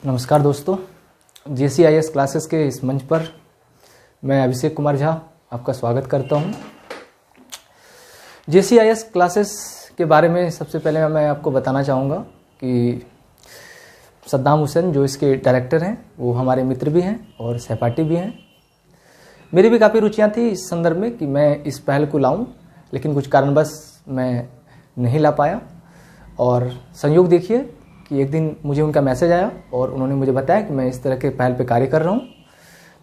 नमस्कार दोस्तों, JCIS classes के इस मंच पर मैं अभिषेक कुमार झा आपका स्वागत करता हूं। JCIS क्लासेस के बारे में सबसे पहले मैं आपको बताना चाहूँगा कि सद्दाम हुसैन जो इसके डायरेक्टर हैं वो हमारे मित्र भी हैं और सहपाठी भी हैं। मेरी भी काफ़ी रुचियाँ थी इस संदर्भ में कि मैं इस पहल को लाऊं, लेकिन कुछ कारणवश मैं नहीं ला पाया। और संयोग देखिए कि एक दिन मुझे उनका मैसेज आया और उन्होंने मुझे बताया कि मैं इस तरह के पहल पे कार्य कर रहा हूँ।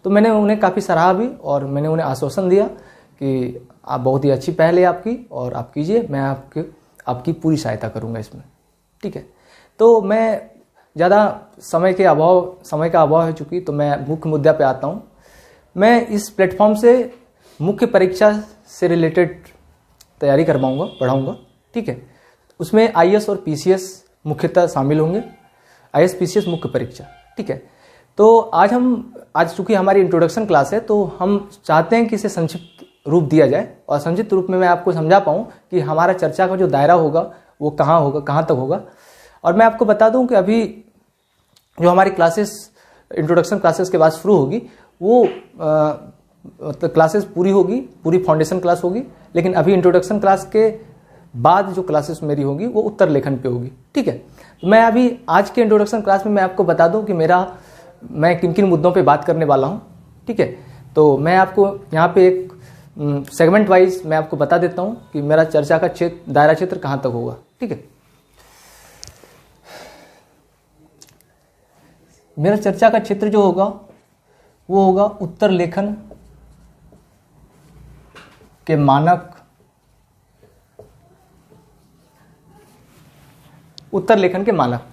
तो मैंने उन्हें काफ़ी सराहा भी और मैंने उन्हें आश्वासन दिया कि आप बहुत ही अच्छी पहल है आपकी और आप कीजिए, मैं आपकी पूरी सहायता करूँगा इसमें। ठीक है। तो मैं ज़्यादा समय का अभाव है चूँकि, तो मैं मुख्य मुद्दा पे आता हूँ। मैं इस प्लेटफॉर्म से मुख्य परीक्षा से रिलेटेड तैयारी करवाऊँगा, पढ़ाऊँगा। ठीक है। उसमें IAS और PCS मुख्यतः शामिल होंगे। IAS PCS मुख्य परीक्षा। ठीक है। तो आज चूंकि हमारी इंट्रोडक्शन क्लास है, तो हम चाहते हैं कि इसे संक्षिप्त रूप दिया जाए और संक्षिप्त रूप में मैं आपको समझा पाऊँ कि हमारा चर्चा का जो दायरा होगा वो कहाँ होगा, कहाँ तक होगा। और मैं आपको बता दूं कि अभी जो हमारी क्लासेस इंट्रोडक्शन क्लासेस के बाद शुरू होगी वो मतलब क्लासेस पूरी होगी, पूरी फाउंडेशन क्लास होगी, लेकिन अभी इंट्रोडक्शन क्लास के बाद जो क्लासेस मेरी होगी वो उत्तर लेखन पे होगी। ठीक है। तो मैं अभी आज के इंट्रोडक्शन क्लास में मैं आपको बता दूं कि मैं किन किन मुद्दों पे बात करने वाला हूं। ठीक है। तो मैं आपको यहाँ पे एक सेगमेंट वाइज मैं आपको बता देता हूं कि मेरा चर्चा का दायरा क्षेत्र कहाँ तक होगा। ठीक है। मेरा चर्चा का क्षेत्र जो होगा वो होगा उत्तर लेखन के मानक, उत्तर लेखन के मानक।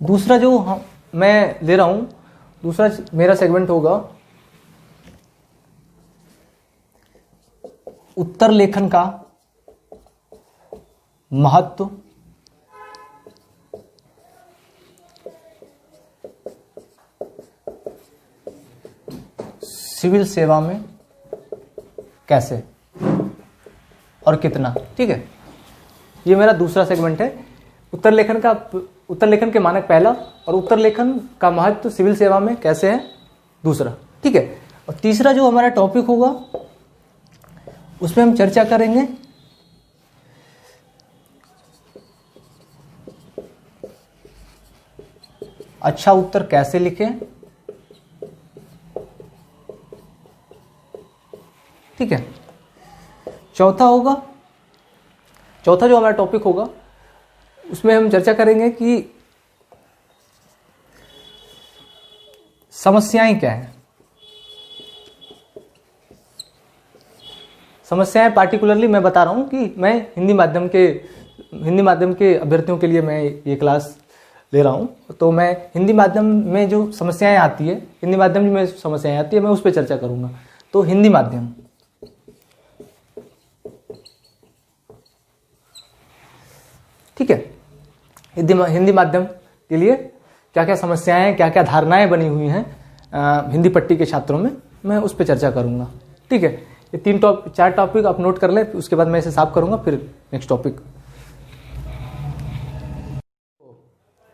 दूसरा जो मैं ले रहा हूं, दूसरा मेरा सेगमेंट होगा उत्तर लेखन का महत्व, सिविल सेवा में कैसे और कितना। ठीक है। ये मेरा दूसरा सेगमेंट है। उत्तर लेखन के मानक पहला और उत्तर लेखन का महत्व सिविल सेवा में कैसे है दूसरा। ठीक है। और तीसरा जो हमारा टॉपिक होगा उसमें हम चर्चा करेंगे अच्छा उत्तर कैसे लिखें। ठीक है। चौथा जो हमारा टॉपिक होगा उसमें हम चर्चा करेंगे कि समस्याएं क्या हैं। समस्याएं पार्टिकुलरली मैं बता रहा हूं कि मैं हिंदी माध्यम के अभ्यर्थियों के लिए मैं ये क्लास ले रहा हूं। तो मैं हिंदी माध्यम में जो समस्याएं आती है, मैं उस पर चर्चा करूंगा। तो हिंदी माध्यम, ठीक है। हिंदी माध्यम के लिए क्या क्या समस्याएं हैं, क्या क्या धारणाएं बनी हुई हैं हिंदी पट्टी के छात्रों में, मैं उस पर चर्चा करूंगा। ठीक है। ये 4 टॉपिक आप नोट कर लें, उसके बाद मैं इसे साफ करूंगा, फिर नेक्स्ट टॉपिक।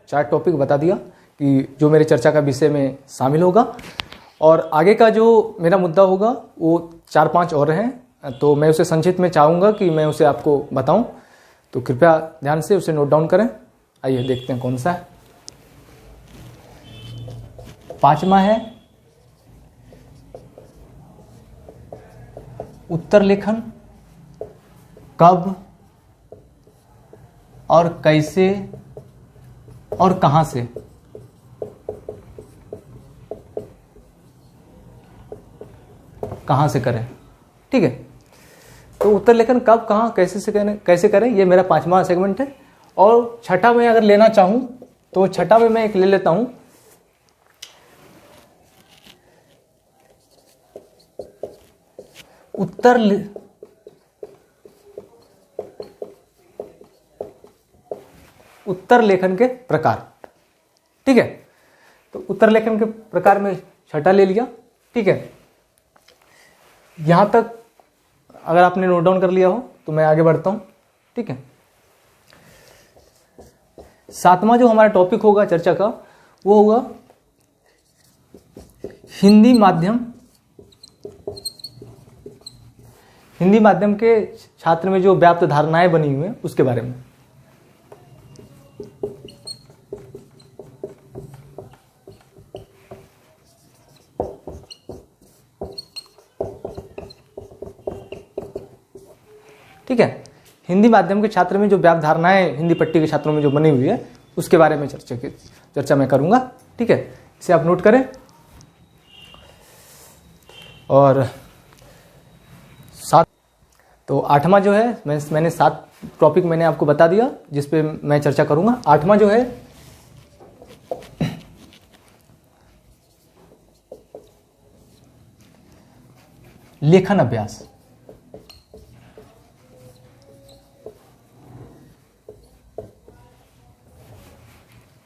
4 टॉपिक बता दिया कि जो मेरे चर्चा का विषय में शामिल होगा। और आगे का जो मेरा मुद्दा होगा वो 4-5 और हैं, तो मैं उसे संक्षिप्त में चाहूँगा कि मैं उसे आपको बताऊँ, तो कृपया ध्यान से उसे नोट डाउन करें। आइए देखते हैं कौन सा है। 5वां है उत्तर लेखन कब और कैसे और कहां से। करें। ठीक है। तो उत्तर लेखन कब, कहां, कैसे करें, ये मेरा 5वां सेगमेंट है। और छठा में अगर लेना चाहूं तो छठा में मैं एक ले लेता हूं उत्तर लेखन के प्रकार। ठीक है। तो उत्तर लेखन के प्रकार में छठा ले लिया। ठीक है। यहां तक अगर आपने नोट डाउन कर लिया हो तो मैं आगे बढ़ता हूं। ठीक है। सातवां जो हमारा टॉपिक होगा चर्चा का वो होगा हिंदी माध्यम के छात्र में जो व्याप्त धारणाएं बनी हुई हैं उसके बारे में। ठीक है, हिंदी माध्यम के छात्र में जो व्याप्त धारणाएं हिंदी पट्टी के छात्रों में जो बनी हुई है उसके बारे में चर्चा मैं करूंगा। ठीक है, इसे आप नोट करें। और तो आठवां जो है मैंने 7 टॉपिक मैंने आपको बता दिया जिस पे मैं चर्चा करूंगा। आठवां जो है लेखन अभ्यास।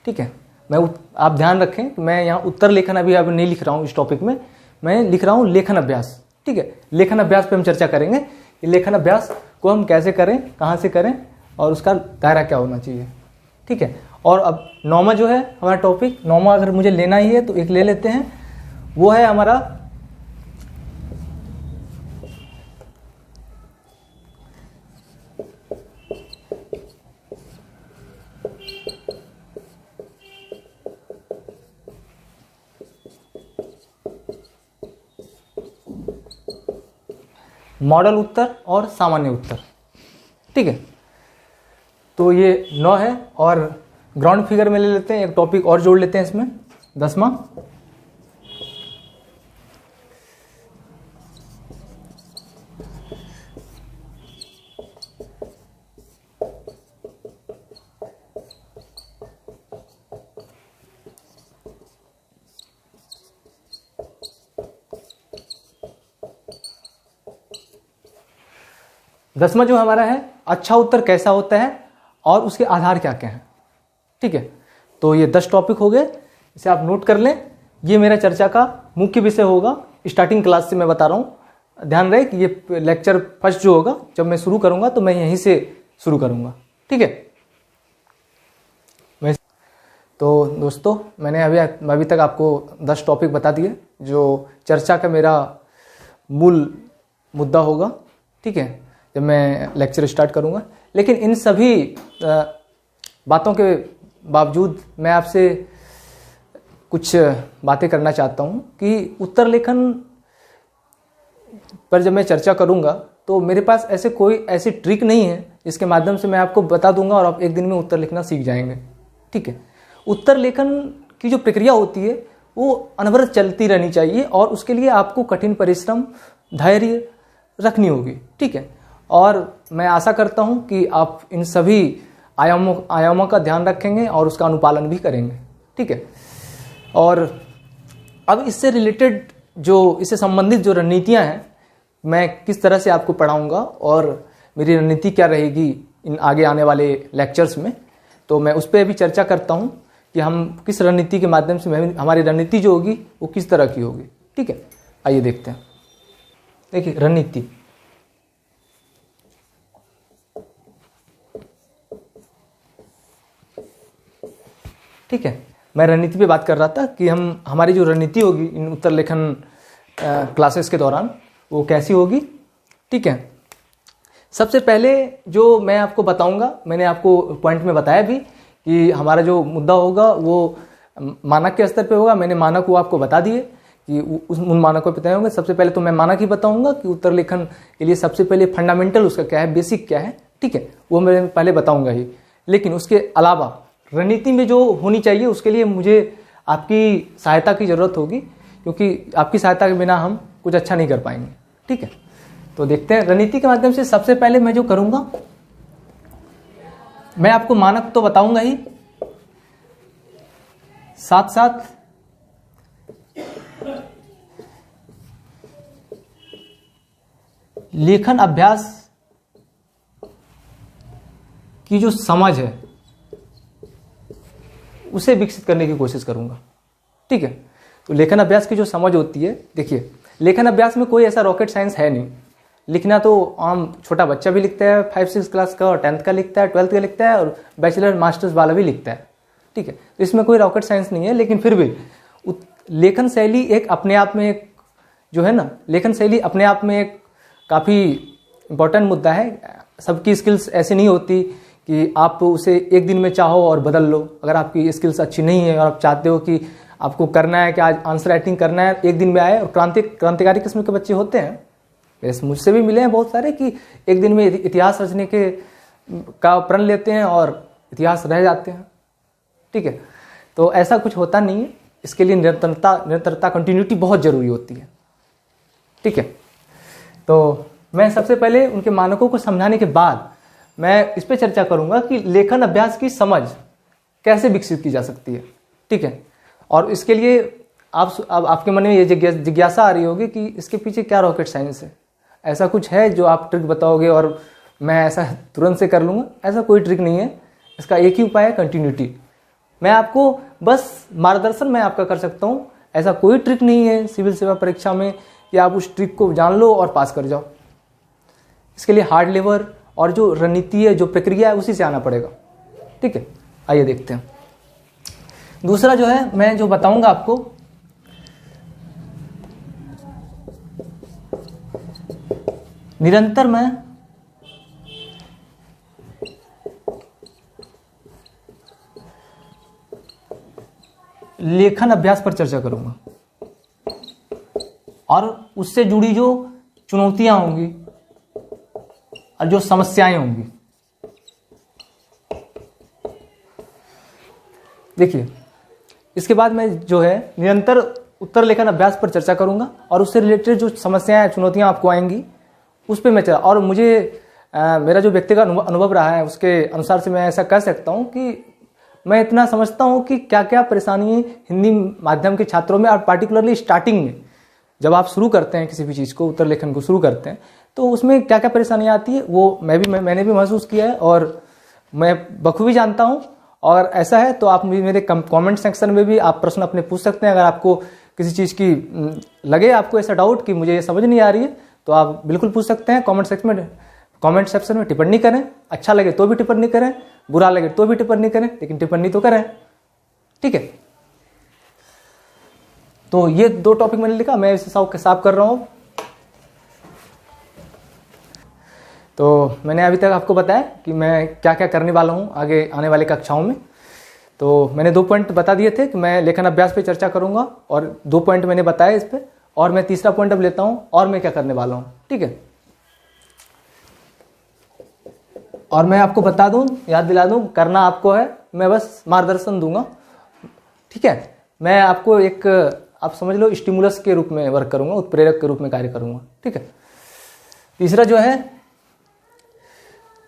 ठीक है, आप ध्यान रखें कि मैं यहाँ उत्तर लेखन अभी नहीं लिख रहा हूँ इस टॉपिक में, मैं लिख रहा हूँ लेखन अभ्यास। ठीक है, लेखन अभ्यास पे हम चर्चा करेंगे कि लेखन अभ्यास को हम कैसे करें, कहाँ से करें और उसका दायरा क्या होना चाहिए। ठीक है, और अब 9वां जो है हमारा टॉपिक, 9वां अगर मुझे लेना ही है तो एक ले लेते हैं, वो है हमारा मॉडल उत्तर और सामान्य उत्तर। ठीक है, तो ये 9 है और ग्राउंड फिगर में ले लेते हैं, एक टॉपिक और जोड़ लेते हैं इसमें, 10वां। दसवां जो हमारा है अच्छा उत्तर कैसा होता है और उसके आधार क्या क्या हैं। ठीक है, तो ये 10 टॉपिक हो गए, इसे आप नोट कर लें। ये मेरा चर्चा का मुख्य विषय होगा, स्टार्टिंग क्लास से मैं बता रहा हूँ। ध्यान रहे कि ये लेक्चर फर्स्ट जो होगा जब मैं शुरू करूँगा तो मैं यहीं से शुरू करूँगा। ठीक है, तो दोस्तों मैंने अभी तक आपको 10 टॉपिक बता दिए जो चर्चा का मेरा मूल मुद्दा होगा। ठीक है, जब मैं लेक्चर स्टार्ट करूँगा, लेकिन इन सभी बातों के बावजूद मैं आपसे कुछ बातें करना चाहता हूँ कि उत्तर लेखन पर जब मैं चर्चा करूँगा तो मेरे पास ऐसी ट्रिक नहीं है जिसके माध्यम से मैं आपको बता दूंगा और आप एक दिन में उत्तर लिखना सीख जाएंगे। ठीक है, उत्तर लेखन की जो प्रक्रिया होती है वो अनवरत चलती रहनी चाहिए और उसके लिए आपको कठिन परिश्रम, धैर्य रखनी होगी। ठीक है, और मैं आशा करता हूं कि आप इन सभी आयामों का ध्यान रखेंगे और उसका अनुपालन भी करेंगे। ठीक है, और अब इससे रिलेटेड इससे संबंधित जो रणनीतियां हैं मैं किस तरह से आपको पढ़ाऊंगा और मेरी रणनीति क्या रहेगी इन आगे आने वाले लेक्चर्स में, तो मैं उस पर भी चर्चा करता हूं कि हम किस रणनीति के माध्यम से हमारी रणनीति जो होगी वो किस तरह की होगी। ठीक है, आइए देखते हैं। देखिए रणनीति, ठीक है, मैं रणनीति पे बात कर रहा था कि हमारी जो रणनीति होगी इन उत्तर लेखन क्लासेस के दौरान वो कैसी होगी। ठीक है, सबसे पहले जो मैं आपको बताऊंगा, मैंने आपको पॉइंट में बताया भी कि हमारा जो मुद्दा होगा वो मानक के स्तर पे होगा। मैंने मानक वो आपको बता दिए कि उन मानकों पर बताए होंगे। सबसे पहले तो मैं मानक ही बताऊंगा कि उत्तर लेखन के लिए सबसे पहले फंडामेंटल उसका क्या है, बेसिक क्या है। ठीक है, वो मैं पहले बताऊंगा ही, लेकिन उसके अलावा रणनीति में जो होनी चाहिए उसके लिए मुझे आपकी सहायता की जरूरत होगी, क्योंकि आपकी सहायता के बिना हम कुछ अच्छा नहीं कर पाएंगे। ठीक है, तो देखते हैं रणनीति के माध्यम से। सबसे पहले मैं जो करूंगा, मैं आपको मानक तो बताऊंगा ही, साथ साथ लेखन अभ्यास की जो समझ है उसे विकसित करने की कोशिश करूंगा। ठीक है, तो लेखन अभ्यास की जो समझ होती है, देखिए लेखन अभ्यास में कोई ऐसा रॉकेट साइंस है नहीं। लिखना तो आम छोटा बच्चा भी लिखता है, 5-6 क्लास का, और 10th का लिखता है, 12th का लिखता है, और बैचलर मास्टर्स वाला भी लिखता है। ठीक है, तो इसमें कोई रॉकेट साइंस नहीं है। लेकिन फिर भी लेखन शैली एक अपने आप में एक जो है ना, लेखन शैली अपने आप में एक काफ़ी इम्पोर्टेंट मुद्दा है। सबकी स्किल्स ऐसी नहीं होती कि आप उसे एक दिन में चाहो और बदल लो। अगर आपकी स्किल्स अच्छी नहीं है और आप चाहते हो कि आपको करना है कि आज आंसर राइटिंग करना है, एक दिन में आए, और क्रांतिकारी किस्म के बच्चे होते हैं, वैसे मुझसे भी मिले हैं बहुत सारे, कि एक दिन में इतिहास रचने का प्रण लेते हैं और इतिहास रह जाते हैं। ठीक है, तो ऐसा कुछ होता नहीं है। इसके लिए निरंतरता कंटिन्यूटी बहुत जरूरी होती है। ठीक है, तो मैं सबसे पहले उनके मानकों को समझाने के बाद मैं इस पर चर्चा करूंगा कि लेखन अभ्यास की समझ कैसे विकसित की जा सकती है। ठीक है, और इसके लिए अब आपके मन में ये जिज्ञासा आ रही होगी कि इसके पीछे क्या रॉकेट साइंस है, ऐसा कुछ है जो आप ट्रिक बताओगे और मैं ऐसा तुरंत से कर लूँगा। ऐसा कोई ट्रिक नहीं है, इसका एक ही उपाय है, कंटिन्यूटी। मैं आपको बस मार्गदर्शन मैं आपका कर सकता हूँ, ऐसा कोई ट्रिक नहीं है सिविल सेवा परीक्षा में कि आप उस ट्रिक को जान लो और पास कर जाओ। इसके लिए हार्ड लेबर और जो रणनीति है, जो प्रक्रिया है, उसी से आना पड़ेगा। ठीक है, आइए देखते हैं। दूसरा जो है मैं जो बताऊंगा आपको, निरंतर मैं लेखन अभ्यास पर चर्चा करूंगा और उससे जुड़ी जो चुनौतियां होंगी और जो समस्याएं होंगी। देखिए, इसके बाद मैं जो है निरंतर उत्तर लेखन अभ्यास पर चर्चा करूंगा और उससे रिलेटेड जो समस्याएं चुनौतियां आपको आएंगी उस पर मैं चर्चा, और मुझे मेरा जो व्यक्तिगत अनुभव रहा है उसके अनुसार से मैं ऐसा कह सकता हूं कि मैं इतना समझता हूं कि क्या क्या परेशानी हिंदी माध्यम के छात्रों में, और पार्टिकुलरली स्टार्टिंग में जब आप शुरू करते हैं किसी भी चीज़ को, उत्तर लेखन को शुरू करते हैं, तो उसमें क्या क्या परेशानी आती है वो मैंने भी महसूस किया है और मैं बखूबी जानता हूं। और ऐसा है तो आप मेरे कमेंट सेक्शन में भी आप प्रश्न अपने पूछ सकते हैं। अगर आपको किसी चीज़ की लगे, आपको ऐसा डाउट कि मुझे ये समझ नहीं आ रही है, तो आप बिल्कुल पूछ सकते हैं कमेंट सेक्शन में टिप्पणी करें। अच्छा लगे तो भी टिप्पणी करें, बुरा लगे तो भी टिप्पणी करें, लेकिन टिप्पणी तो करें। ठीक है, तो ये 2 टॉपिक मैंने लिखा, मैं इसे साफ कर रहा हूं। तो मैंने अभी तक आपको बताया कि मैं क्या क्या करने वाला हूं आगे आने वाली कक्षाओं में। तो मैंने 2 पॉइंट बता दिए थे कि मैं लेखन अभ्यास पे चर्चा करूंगा, और 2 पॉइंट मैंने बताया इस पे, और मैं तीसरा पॉइंट अब लेता हूं और मैं क्या करने वाला हूं। ठीक है, और मैं आपको बता दूं, याद दिला दूं, करना आपको है, मैं बस मार्गदर्शन दूंगा। ठीक है, मैं आपको एक, आप समझ लो, स्टिमुलस के रूप में वर्क करूंगा, उत्प्रेरक के रूप में कार्य करूंगा। ठीक है, तीसरा जो है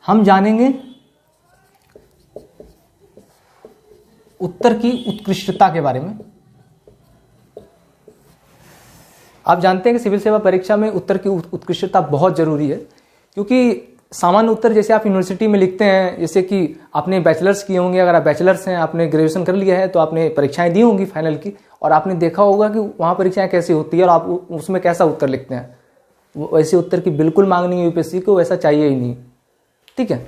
हम जानेंगे उत्तर की उत्कृष्टता के बारे में। आप जानते हैं कि सिविल सेवा परीक्षा में उत्तर की उत्कृष्टता बहुत जरूरी है, क्योंकि सामान्य उत्तर जैसे आप यूनिवर्सिटी में लिखते हैं, जैसे कि आपने बैचलर्स किए होंगे, अगर आप बैचलर्स हैं, आपने ग्रेजुएशन कर लिया है, तो आपने परीक्षाएं दी होंगी फाइनल की, और आपने देखा होगा कि वहाँ परीक्षाएं कैसी होती है और आप उसमें कैसा उत्तर लिखते हैं। वैसे उत्तर की बिल्कुल मांग नहीं है यूपीएससी को, वैसा चाहिए ही नहीं। ठीक है,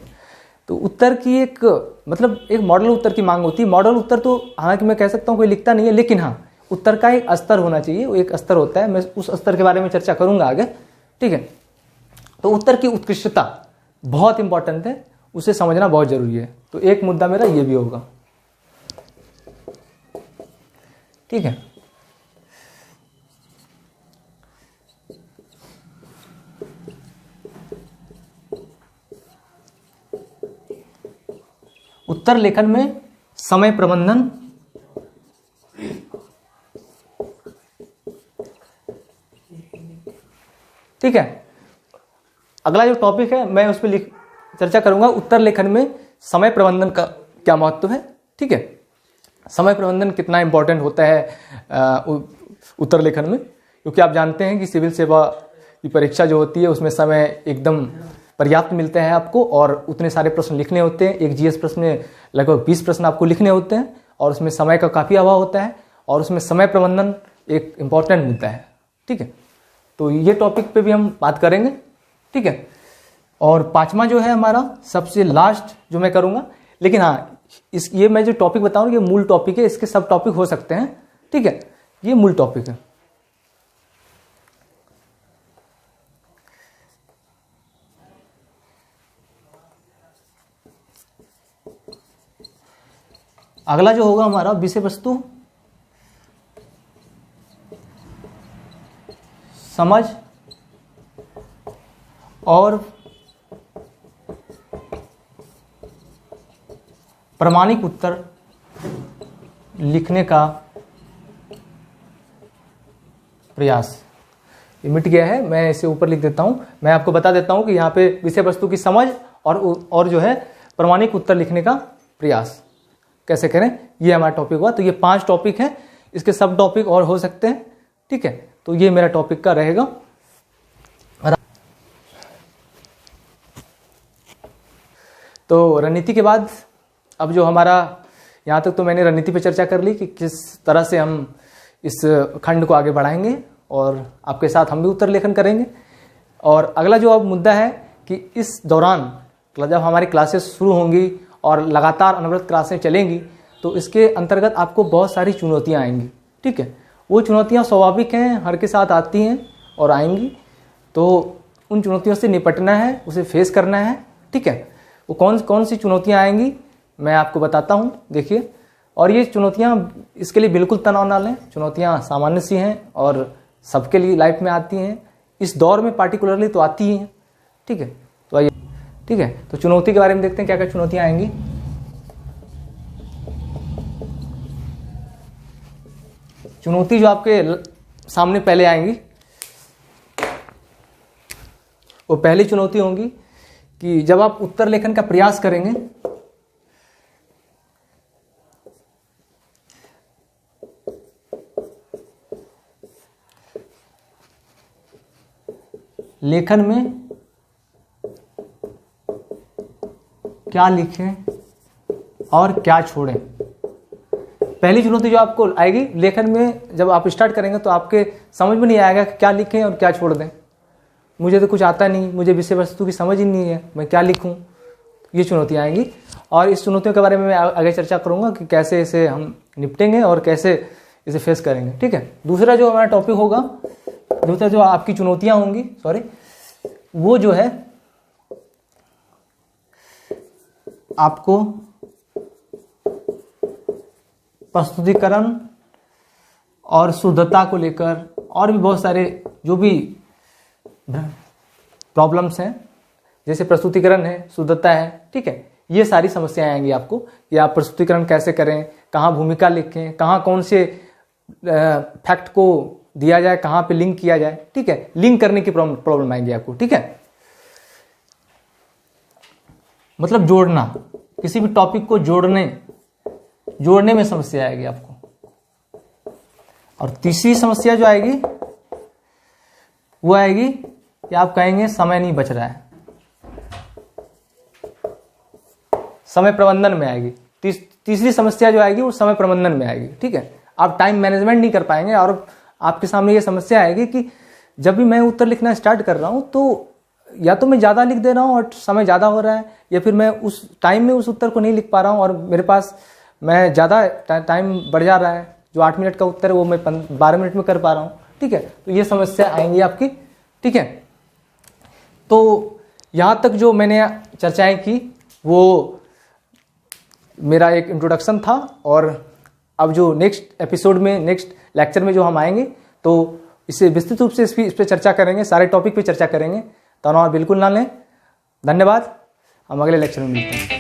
तो उत्तर की एक मॉडल उत्तर की मांग होती है। मॉडल उत्तर तो हालांकि मैं कह सकता हूँ कोई लिखता नहीं है, लेकिन हाँ, उत्तर का एक स्तर होना चाहिए, वो एक स्तर होता है, मैं उस स्तर के बारे में चर्चा करूंगा आगे। ठीक है, तो उत्तर की उत्कृष्टता बहुत इंपॉर्टेंट है, उसे समझना बहुत जरूरी है। तो एक मुद्दा मेरा ये भी होगा। ठीक है, उत्तर लेखन में समय प्रबंधन। ठीक है, अगला जो टॉपिक है मैं उस पर चर्चा करूंगा, उत्तर लेखन में समय प्रबंधन का क्या महत्व है। ठीक है, समय प्रबंधन कितना इंपॉर्टेंट होता है उत्तर लेखन में, क्योंकि आप जानते हैं कि सिविल सेवा की परीक्षा जो होती है उसमें समय एकदम पर्याप्त मिलता है आपको, और उतने सारे प्रश्न लिखने होते हैं। एक जीएस प्रश्न में लगभग 20 प्रश्न आपको लिखने होते हैं, और उसमें समय का काफ़ी अभाव होता है, और उसमें समय प्रबंधन एक इम्पॉर्टेंट मुद्दा है। ठीक है, तो ये टॉपिक पे भी हम बात करेंगे। ठीक है। और पांचवा जो है हमारा सबसे लास्ट जो मैं करूँगा, लेकिन हाँ ये मैं जो टॉपिक बताऊँ ये मूल टॉपिक है, इसके सब टॉपिक हो सकते हैं, ठीक है, ये मूल टॉपिक है। अगला जो होगा हमारा विषय वस्तु, समझ और प्रामाणिक उत्तर लिखने का प्रयास। ये मिट गया है, मैं इसे ऊपर लिख देता हूं। मैं आपको बता देता हूं कि यहाँ पे विषय वस्तु की समझ और जो है प्रामाणिक उत्तर लिखने का प्रयास कैसे करें, ये हमारा टॉपिक हुआ। तो ये 5 टॉपिक हैं, इसके सब टॉपिक और हो सकते हैं, ठीक है। तो ये मेरा टॉपिक का रहेगा। तो रणनीति के बाद अब जो हमारा, यहाँ तक तो मैंने रणनीति पे चर्चा कर ली कि किस तरह से हम इस खंड को आगे बढ़ाएंगे और आपके साथ हम भी उत्तर लेखन करेंगे। और अगला जो अब मुद्दा है कि इस दौरान जब हमारी क्लासेस शुरू होंगी और लगातार अनवरत क्लासें चलेंगी तो इसके अंतर्गत आपको बहुत सारी चुनौतियाँ आएंगी, ठीक है। वो चुनौतियाँ स्वाभाविक हैं, हर के साथ आती हैं और आएंगी। तो उन चुनौतियों से निपटना है, उसे फेस करना है, ठीक है। वो कौन कौन सी चुनौतियाँ आएंगी मैं आपको बताता हूँ, देखिए। और ये चुनौतियाँ, इसके लिए बिल्कुल तनाव ना लें, चुनौतियाँ सामान्य सी हैं और सबके लिए लाइफ में आती हैं, इस दौर में पार्टिकुलरली तो आती ही हैं, ठीक है। तो आइए, ठीक है, तो चुनौती के बारे में देखते हैं क्या क्या चुनौतियाँ आएंगी। चुनौती जो आपके सामने पहले आएंगी, वो पहली चुनौती होंगी कि जब आप उत्तर लेखन का प्रयास करेंगे लेखन में क्या लिखें और क्या छोड़ें। पहली चुनौती जो आपको आएगी लेखन में, जब आप स्टार्ट करेंगे तो आपके समझ में नहीं आएगा कि क्या लिखें और क्या छोड़ दें। मुझे तो कुछ आता नहीं, मुझे विषय वस्तु की समझ ही नहीं है, मैं क्या लिखूं। ये चुनौतियाँ आएंगी और इस चुनौतियों के बारे में मैं आगे चर्चा करूंगा कि कैसे इसे हम निपटेंगे और कैसे इसे फेस करेंगे, ठीक है। दूसरा जो हमारा टॉपिक होगा, दूसरा जो आपकी चुनौतियाँ होंगी, वो जो है आपको प्रस्तुतिकरण और शुद्धता को लेकर और भी बहुत सारे जो भी प्रॉब्लम्स हैं, जैसे प्रस्तुतिकरण है, शुद्धता है, ठीक है, ये सारी समस्याएं आएंगी आपको कि आप प्रस्तुतिकरण कैसे करें, कहाँ भूमिका लिखें, कहाँ कौन से फैक्ट को दिया जाए, कहाँ पे लिंक किया जाए, ठीक है। लिंक करने की प्रॉब्लम आएंगी आपको, ठीक है। मतलब जोड़ना, किसी भी टॉपिक को जोड़ने में समस्या आएगी आपको। और तीसरी समस्या जो आएगी वो आएगी कि आप कहेंगे समय नहीं बच रहा है, समय प्रबंधन में आएगी। तीसरी समस्या जो आएगी वो समय प्रबंधन में आएगी, ठीक है। आप टाइम मैनेजमेंट नहीं कर पाएंगे और आपके सामने ये समस्या आएगी कि जब भी मैं उत्तर लिखना स्टार्ट कर रहा हूं तो या तो मैं ज़्यादा लिख दे रहा हूं और समय ज़्यादा हो रहा है, या फिर मैं उस टाइम में उस उत्तर को नहीं लिख पा रहा हूं और मेरे पास मैं ज़्यादा टाइम बढ़ जा रहा है, जो 8 मिनट का उत्तर है वो मैं 12 मिनट में कर पा रहा हूँ, ठीक है। तो ये समस्या आएंगी आपकी, ठीक है। तो यहाँ तक जो मैंने चर्चाएं की वो मेरा एक इंट्रोडक्शन था। और अब जो नेक्स्ट एपिसोड में, नेक्स्ट लेक्चर में जो हम आएंगे तो इसे विस्तृत रूप से इस पर चर्चा करेंगे, सारे टॉपिक पे चर्चा करेंगे। तनाव बिल्कुल ना लें। धन्यवाद, हम अगले लेक्चर में मिलते हैं।